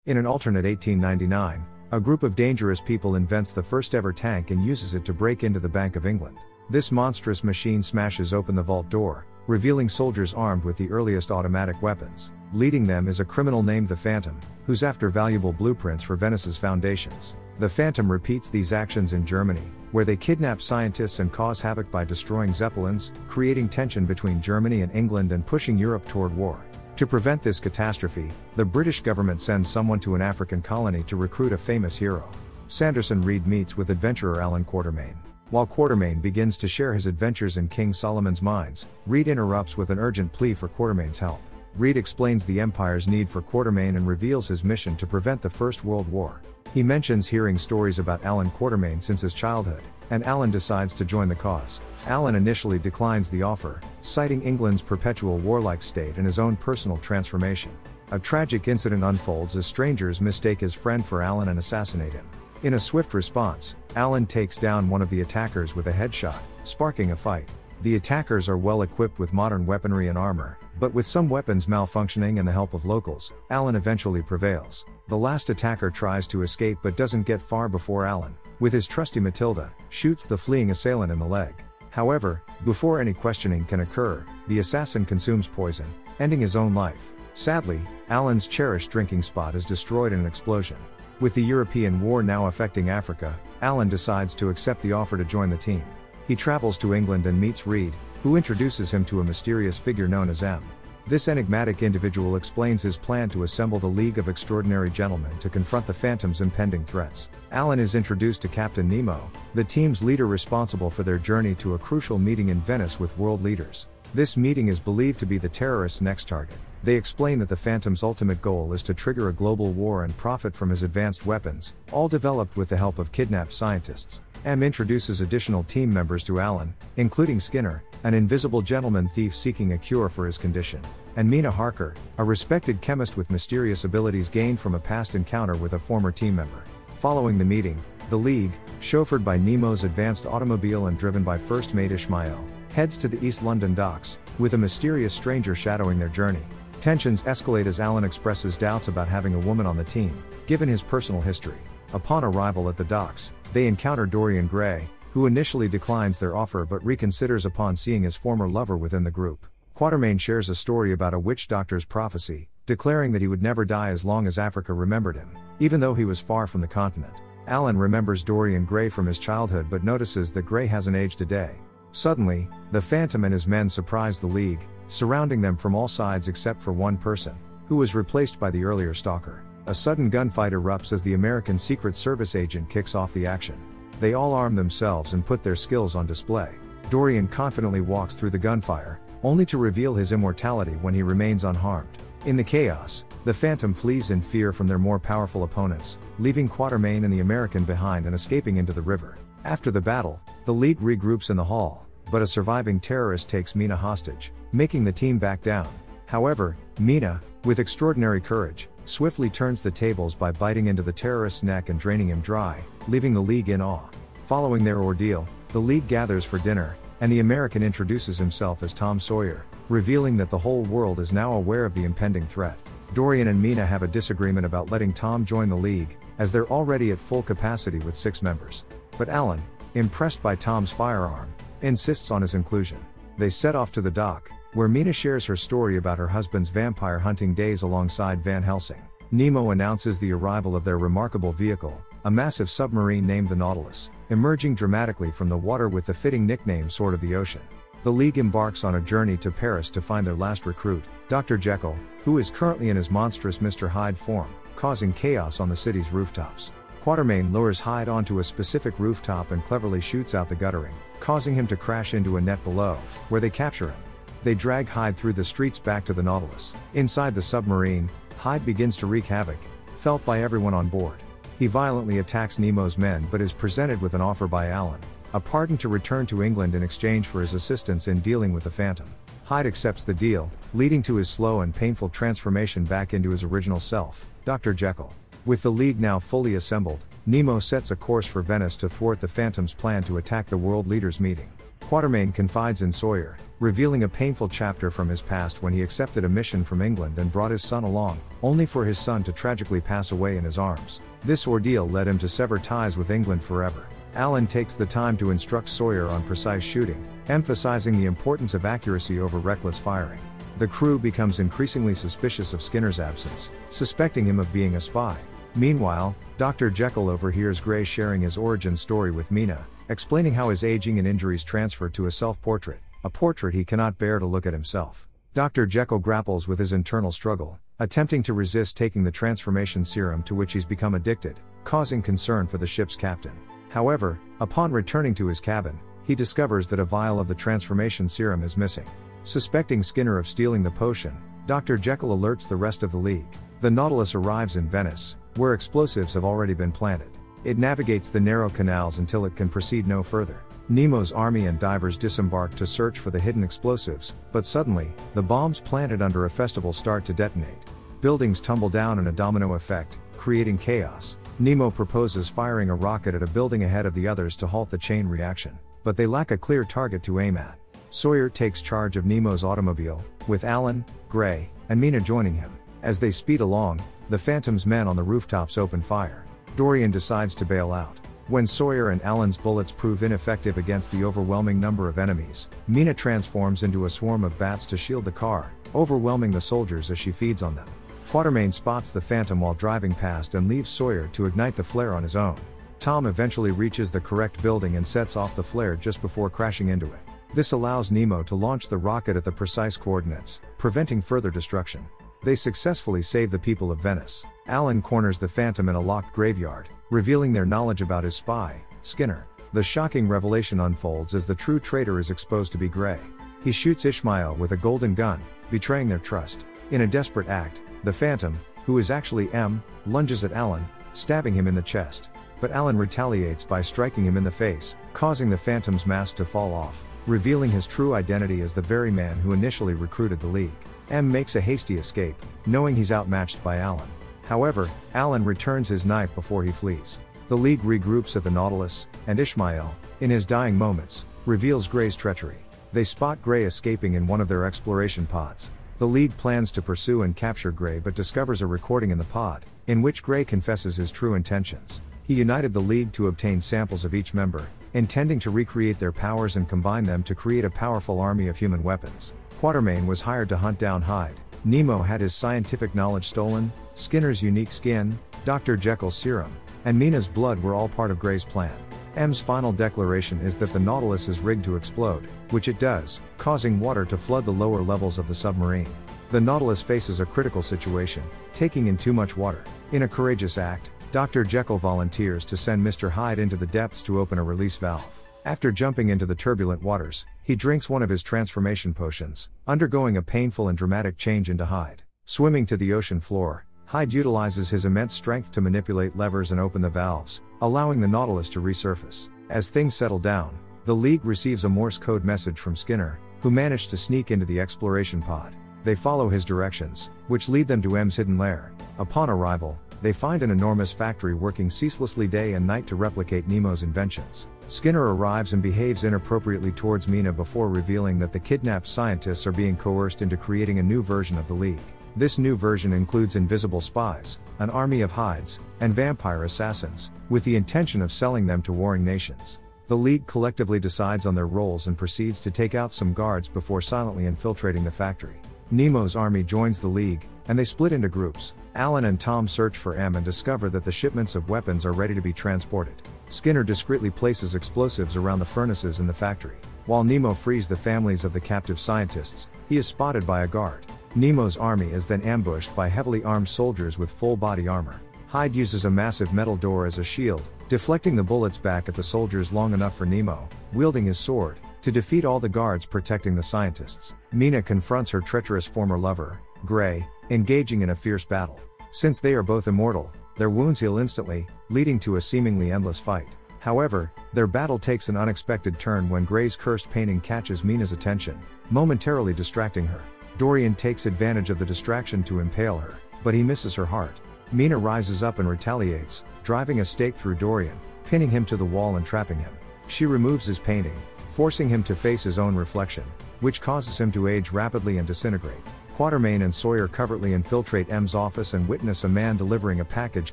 In an alternate 1899, a group of dangerous people invents the first ever tank and uses it to break into the Bank of England. This monstrous machine smashes open the vault door, revealing soldiers armed with the earliest automatic weapons. Leading them is a criminal named the Fantom, who's after valuable blueprints for Venice's foundations. The Fantom repeats these actions in Germany, where they kidnap scientists and cause havoc by destroying zeppelins, creating tension between Germany and England and pushing Europe toward war. To prevent this catastrophe, the British government sends someone to an African colony to recruit a famous hero. Sanderson Reed meets with adventurer Allain Quartermain. While Quartermain begins to share his adventures in King Solomon's mines, Reed interrupts with an urgent plea for Quartermain's help. Reed explains the Empire's need for Quartermain and reveals his mission to prevent the First World War. He mentions hearing stories about Allain Quartermain since his childhood, and Allain decides to join the cause. Allain initially declines the offer, citing England's perpetual warlike state and his own personal transformation. A tragic incident unfolds as strangers mistake his friend for Allain and assassinate him. In a swift response, Allain takes down one of the attackers with a headshot, sparking a fight. The attackers are well equipped with modern weaponry and armor, but with some weapons malfunctioning and the help of locals, Allain eventually prevails. The last attacker tries to escape but doesn't get far before Allain, with his trusty Matilda, shoots the fleeing assailant in the leg. However, before any questioning can occur, the assassin consumes poison, ending his own life. Sadly, Allain's cherished drinking spot is destroyed in an explosion. With the European war now affecting Africa, Allain decides to accept the offer to join the team. He travels to England and meets Reed, who introduces him to a mysterious figure known as M. This enigmatic individual explains his plan to assemble the League of Extraordinary Gentlemen to confront the Fantom's impending threats. Allain is introduced to Captain Nemo, the team's leader responsible for their journey to a crucial meeting in Venice with world leaders. This meeting is believed to be the terrorists' next target. They explain that the Fantom's ultimate goal is to trigger a global war and profit from his advanced weapons, all developed with the help of kidnapped scientists. M introduces additional team members to Allain, including Skinner, an invisible gentleman thief seeking a cure for his condition, and Mina Harker, a respected chemist with mysterious abilities gained from a past encounter with a former team member. Following the meeting, the League, chauffeured by Nemo's advanced automobile and driven by first mate Ishmael, heads to the East London docks, with a mysterious stranger shadowing their journey. Tensions escalate as Allain expresses doubts about having a woman on the team, given his personal history. Upon arrival at the docks, they encounter Dorian Gray, who initially declines their offer but reconsiders upon seeing his former lover within the group. Quartermain shares a story about a witch doctor's prophecy, declaring that he would never die as long as Africa remembered him, even though he was far from the continent. Allain remembers Dorian Gray from his childhood but notices that Gray hasn't aged a day. Suddenly, the Fantom and his men surprise the League, surrounding them from all sides except for one person, who was replaced by the earlier stalker. A sudden gunfight erupts as the American Secret Service agent kicks off the action. They all arm themselves and put their skills on display. Dorian confidently walks through the gunfire, only to reveal his immortality when he remains unharmed. In the chaos, the Fantom flees in fear from their more powerful opponents, leaving Quartermain and the American behind and escaping into the river. After the battle, the League regroups in the hall, but a surviving terrorist takes Mina hostage, making the team back down. However, Mina, with extraordinary courage, swiftly turns the tables by biting into the terrorist's neck and draining him dry, leaving the League in awe. Following their ordeal, the League gathers for dinner, and the American introduces himself as Tom Sawyer, revealing that the whole world is now aware of the impending threat. Dorian and Mina have a disagreement about letting Tom join the League, as they're already at full capacity with 6 members. But Allain, impressed by Tom's firearm, insists on his inclusion. They set off to the dock, where Mina shares her story about her husband's vampire hunting days alongside Van Helsing. Nemo announces the arrival of their remarkable vehicle, a massive submarine named the Nautilus, emerging dramatically from the water with the fitting nickname Sword of the Ocean. The League embarks on a journey to Paris to find their last recruit, Dr. Jekyll, who is currently in his monstrous Mr. Hyde form, causing chaos on the city's rooftops. Quartermain lures Hyde onto a specific rooftop and cleverly shoots out the guttering, causing him to crash into a net below, where they capture him. They drag Hyde through the streets back to the Nautilus. Inside the submarine, Hyde begins to wreak havoc, felt by everyone on board. He violently attacks Nemo's men but is presented with an offer by Allain, a pardon to return to England in exchange for his assistance in dealing with the Fantom. Hyde accepts the deal, leading to his slow and painful transformation back into his original self, Dr. Jekyll. With the League now fully assembled, Nemo sets a course for Venice to thwart the Fantom's plan to attack the world leaders' meeting. Quartermain confides in Sawyer, revealing a painful chapter from his past when he accepted a mission from England and brought his son along, only for his son to tragically pass away in his arms. This ordeal led him to sever ties with England forever. Allain takes the time to instruct Sawyer on precise shooting, emphasizing the importance of accuracy over reckless firing. The crew becomes increasingly suspicious of Skinner's absence, suspecting him of being a spy. Meanwhile, Dr. Jekyll overhears Gray sharing his origin story with Mina, explaining how his aging and injuries transfer to a self-portrait, a portrait he cannot bear to look at himself. Dr. Jekyll grapples with his internal struggle, attempting to resist taking the transformation serum to which he's become addicted, causing concern for the ship's captain. However, upon returning to his cabin, he discovers that a vial of the transformation serum is missing. Suspecting Skinner of stealing the potion, Dr. Jekyll alerts the rest of the League. The Nautilus arrives in Venice, where explosives have already been planted. It navigates the narrow canals until it can proceed no further. Nemo's army and divers disembark to search for the hidden explosives, but suddenly, the bombs planted under a festival start to detonate. Buildings tumble down in a domino effect, creating chaos. Nemo proposes firing a rocket at a building ahead of the others to halt the chain reaction, but they lack a clear target to aim at. Sawyer takes charge of Nemo's automobile, with Allain, Gray, and Mina joining him. As they speed along, the Fantom's men on the rooftops open fire. Dorian decides to bail out. When Sawyer and Allain's bullets prove ineffective against the overwhelming number of enemies, Mina transforms into a swarm of bats to shield the car, overwhelming the soldiers as she feeds on them. Quartermain spots the Fantom while driving past and leaves Sawyer to ignite the flare on his own. Tom eventually reaches the correct building and sets off the flare just before crashing into it. This allows Nemo to launch the rocket at the precise coordinates, preventing further destruction. They successfully save the people of Venice. Allain corners the Fantom in a locked graveyard, revealing their knowledge about his spy, Skinner. The shocking revelation unfolds as the true traitor is exposed to be Gray. He shoots Ishmael with a golden gun, betraying their trust. In a desperate act, the Fantom, who is actually M, lunges at Allain, stabbing him in the chest. But Allain retaliates by striking him in the face, causing the Fantom's mask to fall off, revealing his true identity as the very man who initially recruited the League. M makes a hasty escape, knowing he's outmatched by Allain. However, Allain returns his knife before he flees. The League regroups at the Nautilus, and Ishmael, in his dying moments, reveals Gray's treachery. They spot Gray escaping in one of their exploration pods. The League plans to pursue and capture Gray but discovers a recording in the pod, in which Gray confesses his true intentions. He united the League to obtain samples of each member, intending to recreate their powers and combine them to create a powerful army of human weapons. Quartermain was hired to hunt down Hyde. Nemo had his scientific knowledge stolen, Skinner's unique skin, Dr. Jekyll's serum, and Mina's blood were all part of Gray's plan. M's final declaration is that the Nautilus is rigged to explode, which it does, causing water to flood the lower levels of the submarine. The Nautilus faces a critical situation, taking in too much water. In a courageous act, Dr. Jekyll volunteers to send Mr. Hyde into the depths to open a release valve. After jumping into the turbulent waters, he drinks one of his transformation potions, undergoing a painful and dramatic change into Hyde. Swimming to the ocean floor, Hyde utilizes his immense strength to manipulate levers and open the valves, allowing the Nautilus to resurface. As things settle down, the League receives a Morse code message from Skinner, who managed to sneak into the exploration pod. They follow his directions, which lead them to M's hidden lair. Upon arrival, they find an enormous factory working ceaselessly day and night to replicate Nemo's inventions. Skinner arrives and behaves inappropriately towards Mina before revealing that the kidnapped scientists are being coerced into creating a new version of the League. This new version includes invisible spies, an army of Hydes, and vampire assassins, with the intention of selling them to warring nations. The League collectively decides on their roles and proceeds to take out some guards before silently infiltrating the factory. Nemo's army joins the League, and they split into groups. Allain and Tom search for M and discover that the shipments of weapons are ready to be transported. Skinner discreetly places explosives around the furnaces in the factory. While Nemo frees the families of the captive scientists, he is spotted by a guard. Nemo's army is then ambushed by heavily armed soldiers with full body armor. Hyde uses a massive metal door as a shield, deflecting the bullets back at the soldiers long enough for Nemo, wielding his sword, to defeat all the guards protecting the scientists. Mina confronts her treacherous former lover, Gray, engaging in a fierce battle. Since they are both immortal, their wounds heal instantly, leading to a seemingly endless fight. However, their battle takes an unexpected turn when Gray's cursed painting catches Mina's attention, momentarily distracting her. Dorian takes advantage of the distraction to impale her, but he misses her heart. Mina rises up and retaliates, driving a stake through Dorian, pinning him to the wall and trapping him. She removes his painting, forcing him to face his own reflection, which causes him to age rapidly and disintegrate. Quartermain and Sawyer covertly infiltrate M's office and witness a man delivering a package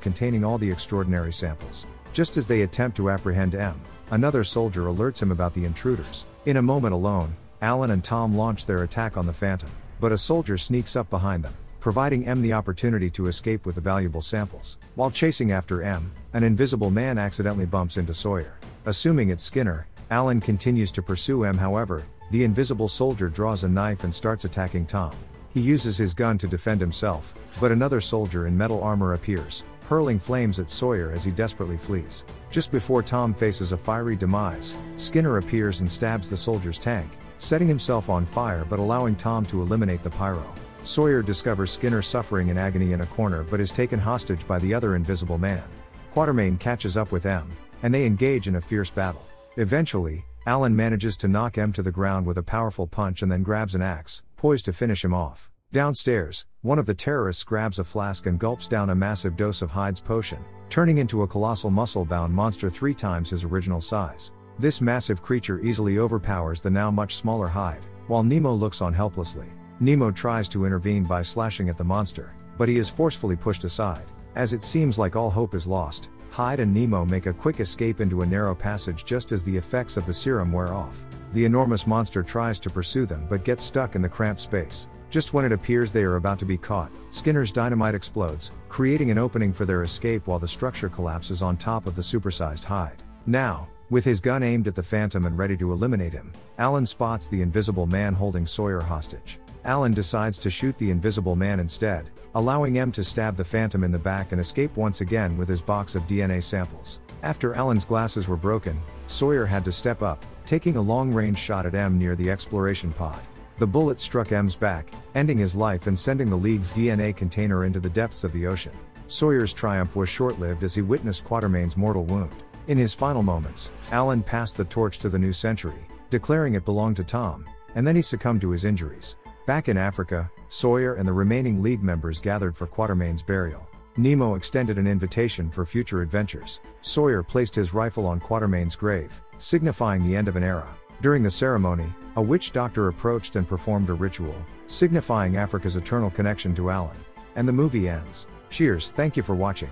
containing all the extraordinary samples. Just as they attempt to apprehend M, another soldier alerts him about the intruders. In a moment alone, Allain and Tom launch their attack on the Fantom, but a soldier sneaks up behind them, providing M the opportunity to escape with the valuable samples. While chasing after M, an invisible man accidentally bumps into Sawyer. Assuming it's Skinner, Allain continues to pursue M. However, the invisible soldier draws a knife and starts attacking Tom. He uses his gun to defend himself, but another soldier in metal armor appears, hurling flames at Sawyer as he desperately flees. Just before Tom faces a fiery demise, Skinner appears and stabs the soldier's tank, setting himself on fire but allowing Tom to eliminate the pyro. Sawyer discovers Skinner suffering in agony in a corner but is taken hostage by the other invisible man. Quartermain catches up with M, and they engage in a fierce battle. Eventually, Allain manages to knock M to the ground with a powerful punch and then grabs an axe, poised to finish him off. Downstairs, one of the terrorists grabs a flask and gulps down a massive dose of Hyde's potion, turning into a colossal muscle-bound monster 3 times his original size. This massive creature easily overpowers the now much smaller Hyde, while Nemo looks on helplessly. Nemo tries to intervene by slashing at the monster, but he is forcefully pushed aside. As it seems like all hope is lost, Hyde and Nemo make a quick escape into a narrow passage just as the effects of the serum wear off. The enormous monster tries to pursue them but gets stuck in the cramped space. Just when it appears they are about to be caught, Skinner's dynamite explodes, creating an opening for their escape while the structure collapses on top of the supersized Hyde. Now, with his gun aimed at the Fantom and ready to eliminate him, Allain spots the invisible man holding Sawyer hostage. Allain decides to shoot the invisible man instead, allowing M to stab the Fantom in the back and escape once again with his box of DNA samples. After Allain's glasses were broken, Sawyer had to step up, taking a long-range shot at M near the exploration pod. The bullet struck M's back, ending his life and sending the League's DNA container into the depths of the ocean. Sawyer's triumph was short-lived as he witnessed Quartermain's mortal wound. In his final moments, Allain passed the torch to the new century, declaring it belonged to Tom, and then he succumbed to his injuries. Back in Africa, Sawyer and the remaining League members gathered for Quartermain's burial. Nemo extended an invitation for future adventures. Sawyer placed his rifle on Quartermain's grave, signifying the end of an era. During the ceremony, a witch doctor approached and performed a ritual, signifying Africa's eternal connection to Allain. And the movie ends. Cheers, thank you for watching.